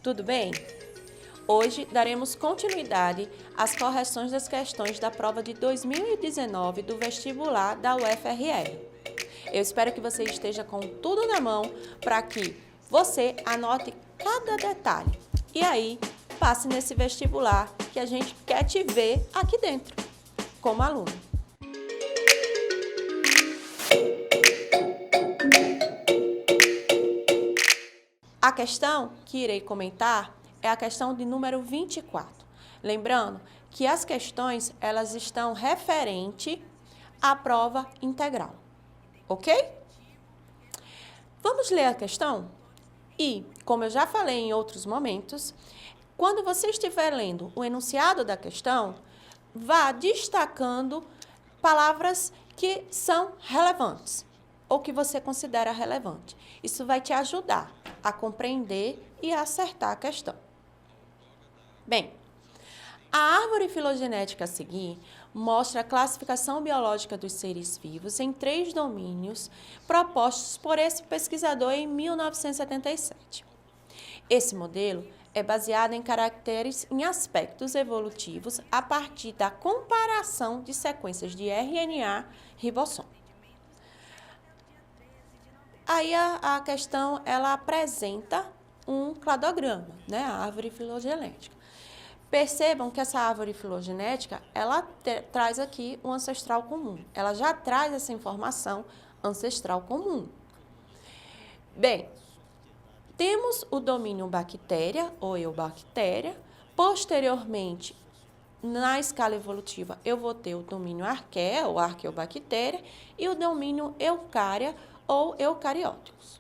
Tudo bem? Hoje daremos continuidade às correções das questões da prova de 2019 do vestibular da UFRR. Eu espero que você esteja com tudo na mão para que você anote cada detalhe e aí passe nesse vestibular que a gente quer te ver aqui dentro, como aluno. A questão que irei comentar é a questão de número 24. Lembrando que as questões, elas estão referente à prova integral, ok? Vamos ler a questão? E, como eu já falei em outros momentos, quando você estiver lendo o enunciado da questão, vá destacando palavras que são relevantes ou que você considera relevante. Isso vai te ajudar a compreender e a acertar a questão. Bem, a árvore filogenética a seguir mostra a classificação biológica dos seres vivos em 3 domínios propostos por esse pesquisador em 1977. Esse modelo é baseado em aspectos evolutivos a partir da comparação de sequências de RNA ribossoma. Aí a questão, ela apresenta um cladograma, né? A árvore filogenética. Percebam que essa árvore filogenética, ela traz aqui um ancestral comum. Ela já traz essa informação ancestral comum. Bem, temos o domínio bactéria ou eubactéria. Posteriormente, na escala evolutiva, eu vou ter o domínio arquea ou arqueobactéria e o domínio eucária ou eucarióticos.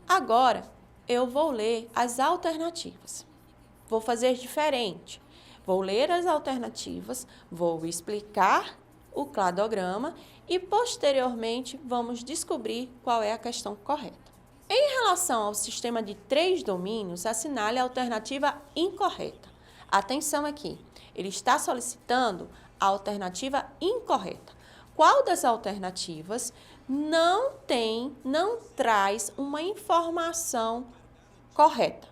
Agora, eu vou ler as alternativas. Vou fazer diferente. Vou ler as alternativas, vou explicar o cladograma e, posteriormente, vamos descobrir qual é a questão correta. Em relação ao sistema de 3 domínios, assinale a alternativa incorreta. Atenção aqui, ele está solicitando a alternativa incorreta. Qual das alternativas não traz uma informação correta?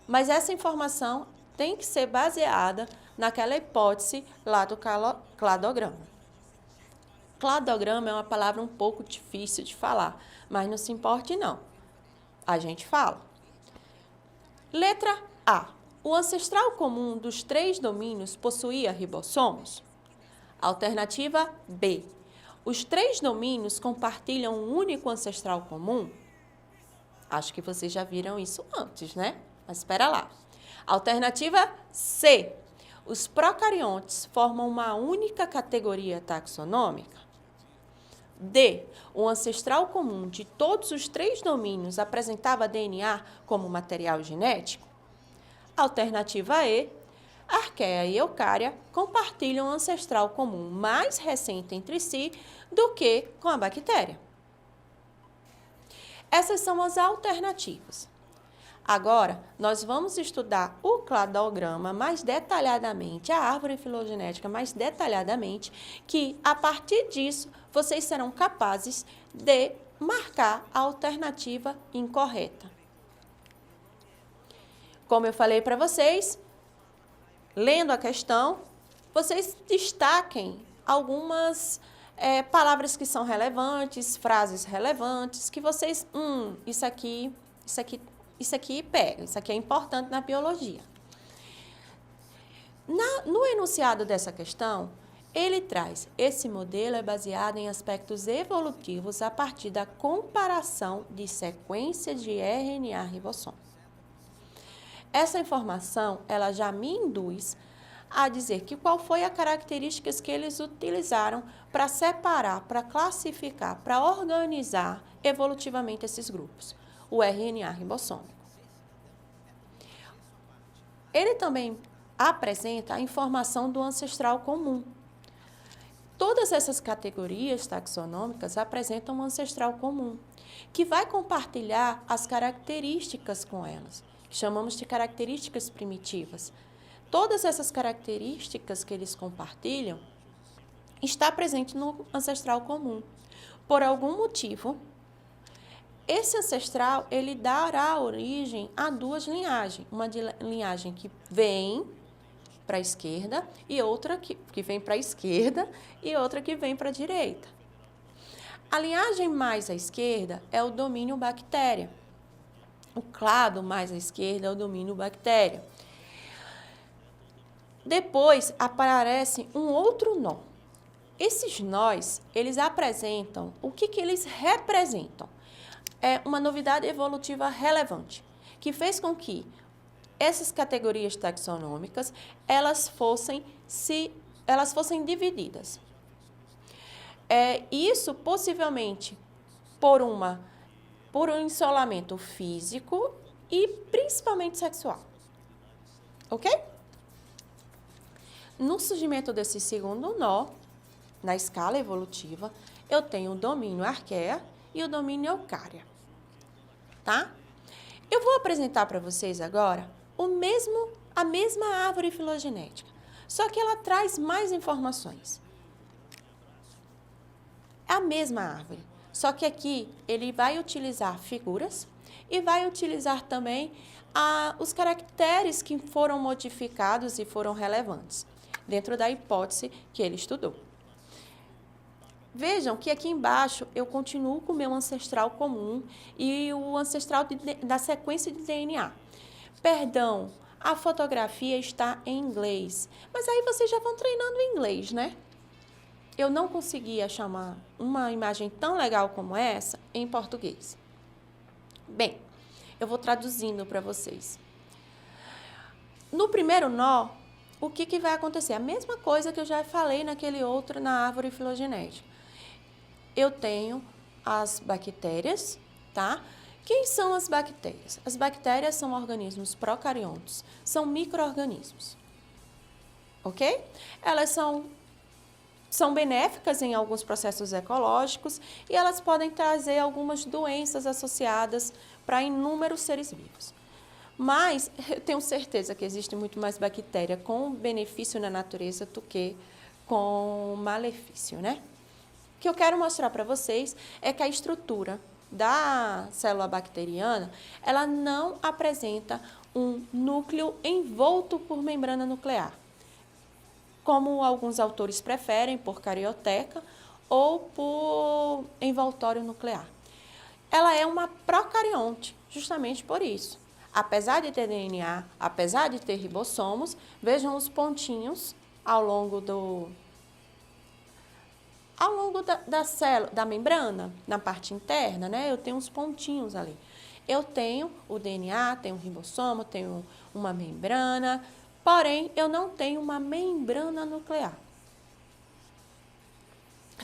Mas essa informação tem que ser baseada naquela hipótese lá do cladograma. Cladograma é uma palavra um pouco difícil de falar, mas não se importe não. A gente fala. Letra A. O ancestral comum dos 3 domínios possuía ribossomos? Alternativa B. Os 3 domínios compartilham um único ancestral comum? Acho que vocês já viram isso antes, né? Mas espera lá. Alternativa C. Os procariontes formam uma única categoria taxonômica? D. O ancestral comum de todos os 3 domínios apresentava DNA como material genético? Alternativa E. Arqueia e eucária compartilham um ancestral comum mais recente entre si do que com a bactéria. Essas são as alternativas. Agora, nós vamos estudar o cladograma mais detalhadamente, a árvore filogenética mais detalhadamente, que, a partir disso, vocês serão capazes de marcar a alternativa incorreta. Como eu falei para vocês, lendo a questão, vocês destaquem algumas palavras que são relevantes, frases relevantes, que vocês, isso aqui pega, isso aqui é importante na biologia. No enunciado dessa questão, ele traz, esse modelo é baseado em aspectos evolutivos a partir da comparação de sequência de RNA ribossoma. Essa informação, ela já me induz a dizer que qual foi a características que eles utilizaram para separar, para classificar, para organizar evolutivamente esses grupos. O RNA ribossômico. Ele também apresenta a informação do ancestral comum. Todas essas categorias taxonômicas apresentam um ancestral comum, que vai compartilhar as características com elas, que chamamos de características primitivas. Todas essas características que eles compartilham está presente no ancestral comum. Por algum motivo, Esse ancestral, ele dará origem a duas linhagens. Uma linhagem que vem para a esquerda e outra que vem para a esquerda e outra que vem para a direita. A linhagem mais à esquerda é o domínio bactéria. O clado mais à esquerda é o domínio bactéria. Depois aparece um outro nó. Esses nós, eles apresentam, o que eles representam? É uma novidade evolutiva relevante, que fez com que essas categorias taxonômicas, elas fossem divididas. Isso possivelmente por um isolamento físico e principalmente sexual. Ok? No surgimento desse segundo nó, na escala evolutiva, eu tenho o domínio arqueia e o domínio eucária. Tá? Eu vou apresentar para vocês agora a mesma árvore filogenética, só que ela traz mais informações. É a mesma árvore, só que aqui ele vai utilizar figuras e vai utilizar também os caracteres que foram modificados e foram relevantes, dentro da hipótese que ele estudou. Vejam que aqui embaixo eu continuo com o meu ancestral comum e o ancestral da sequência de DNA. Perdão, a fotografia está em inglês, mas aí vocês já vão treinando em inglês, né? Eu não conseguia chamar uma imagem tão legal como essa em português. Bem, eu vou traduzindo para vocês. No primeiro nó, o que vai acontecer? A mesma coisa que eu já falei naquele outro, na árvore filogenética. Eu tenho as bactérias, tá? Quem são as bactérias? As bactérias são organismos procariontos, são micro-organismos, ok? Elas são benéficas em alguns processos ecológicos e elas podem trazer algumas doenças associadas para inúmeros seres vivos. Mas eu tenho certeza que existe muito mais bactéria com benefício na natureza do que com malefício, né? O que eu quero mostrar para vocês é que a estrutura da célula bacteriana, ela não apresenta um núcleo envolto por membrana nuclear, como alguns autores preferem, por carioteca ou por envoltório nuclear. Ela é uma procarionte, justamente por isso. Apesar de ter DNA, apesar de ter ribossomos, vejam os pontinhos ao longo da célula, da membrana, na parte interna, né? Eu tenho uns pontinhos ali. Eu tenho o DNA, tenho um ribossomo, tenho uma membrana, porém, eu não tenho uma membrana nuclear.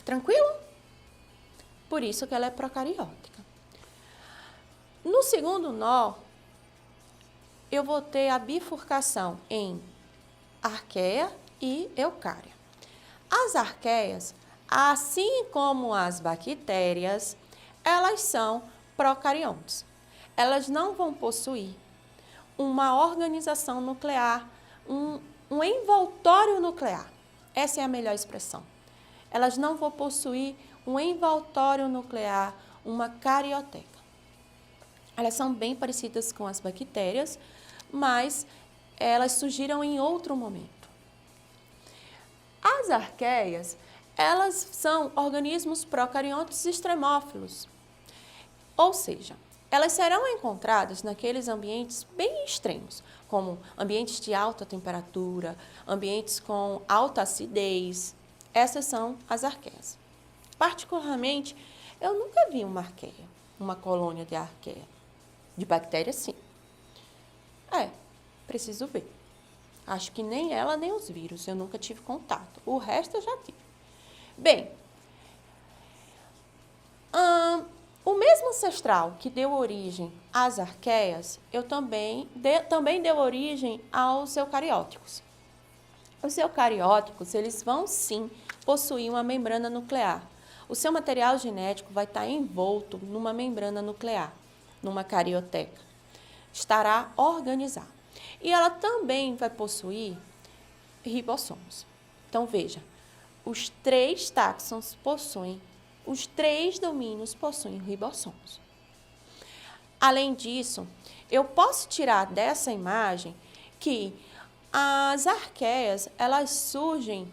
Tranquilo? Por isso que ela é procariótica. No segundo nó, eu vou ter a bifurcação em arqueia e eucária. As arqueias, assim como as bactérias, elas são procariontes. Elas não vão possuir uma organização nuclear, um envoltório nuclear. Essa é a melhor expressão. Elas não vão possuir um envoltório nuclear, uma carioteca. Elas são bem parecidas com as bactérias, mas elas surgiram em outro momento. As arqueias, elas são organismos procariontes extremófilos, ou seja, elas serão encontradas naqueles ambientes bem extremos, como ambientes de alta temperatura, ambientes com alta acidez. Essas são as arqueias. Particularmente, eu nunca vi uma arqueia, uma colônia de arqueia. De bactérias, sim. Preciso ver. Acho que nem ela, nem os vírus, eu nunca tive contato. O resto eu já tive. Bem, o mesmo ancestral que deu origem às arqueias, também deu origem aos eucarióticos. Os eucarióticos, eles vão sim possuir uma membrana nuclear. O seu material genético vai estar envolto numa membrana nuclear, numa carioteca. Estará organizado. E ela também vai possuir ribossomos. Então, veja, os 3 táxons possuem, os 3 domínios possuem ribossomos. Além disso, eu posso tirar dessa imagem que as arqueias, elas surgem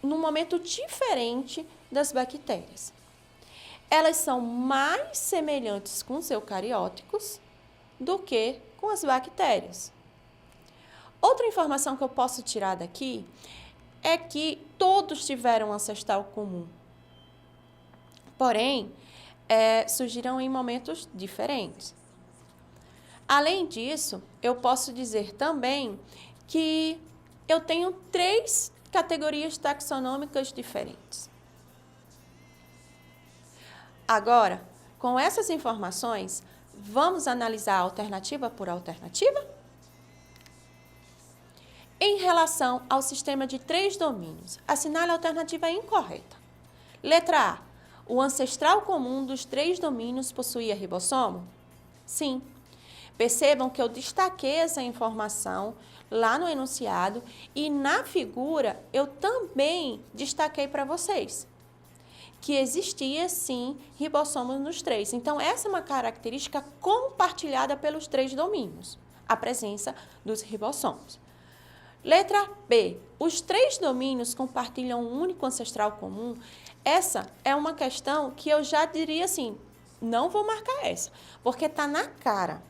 num momento diferente das bactérias. Elas são mais semelhantes com os eucarióticos do que com as bactérias. Outra informação que eu posso tirar daqui é que todos tiveram um ancestral comum. Porém, surgiram em momentos diferentes. Além disso, eu posso dizer também que eu tenho 3 categorias taxonômicas diferentes. Agora, com essas informações, vamos analisar alternativa por alternativa? Em relação ao sistema de 3 domínios, assinale a alternativa incorreta. Letra A. O ancestral comum dos 3 domínios possuía ribossomo? Sim. Percebam que eu destaquei essa informação lá no enunciado e na figura eu também destaquei para vocês que existia sim ribossomos nos 3. Então, essa é uma característica compartilhada pelos 3 domínios, a presença dos ribossomos. Letra B. Os 3 domínios compartilham um único ancestral comum? Essa é uma questão que eu já diria assim, não vou marcar essa, porque está na cara.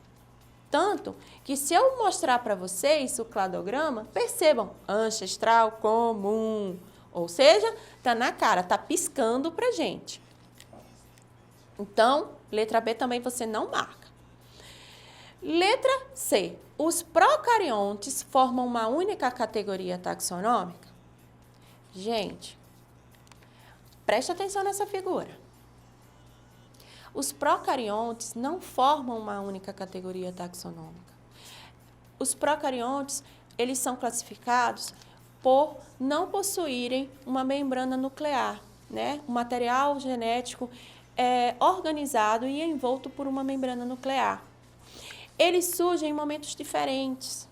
Tanto que se eu mostrar para vocês o cladograma, percebam, ancestral comum, ou seja, está na cara, está piscando para a gente. Então, letra B também você não marca. Letra C. Os procariontes formam uma única categoria taxonômica? Gente, preste atenção nessa figura. Os procariontes não formam uma única categoria taxonômica. Os procariontes, eles são classificados por não possuírem uma membrana nuclear, né? O material genético é organizado e envolto por uma membrana nuclear. Eles surgem em momentos diferentes,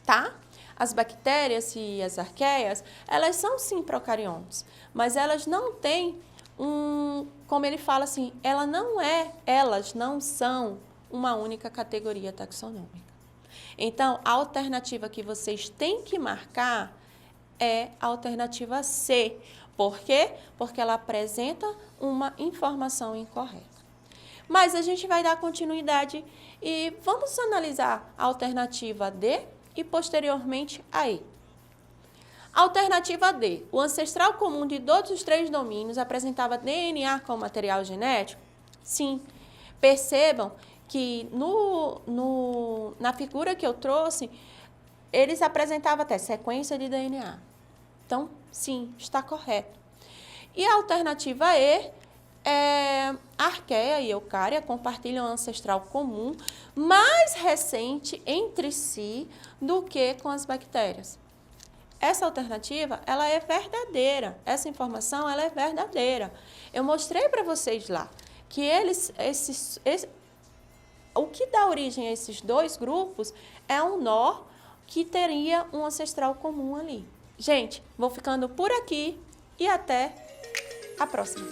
tá? As bactérias e as arqueias, elas são sim procariontes, mas elas não têm como ele fala assim, elas não são uma única categoria taxonômica. Então, a alternativa que vocês têm que marcar é a alternativa C. Por quê? Porque ela apresenta uma informação incorreta. Mas a gente vai dar continuidade e vamos analisar a alternativa D e posteriormente a E. Alternativa D. O ancestral comum de todos os 3 domínios apresentava DNA como material genético? Sim. Percebam que na figura que eu trouxe, eles apresentavam até sequência de DNA. Então, sim, está correto. E a alternativa E, a arqueia e eucária compartilham um ancestral comum mais recente entre si do que com as bactérias. Essa alternativa, ela é verdadeira. Essa informação, ela é verdadeira. Eu mostrei para vocês lá que o que dá origem a esses 2 grupos é um nó que teria um ancestral comum ali. Gente, vou ficando por aqui e até a próxima.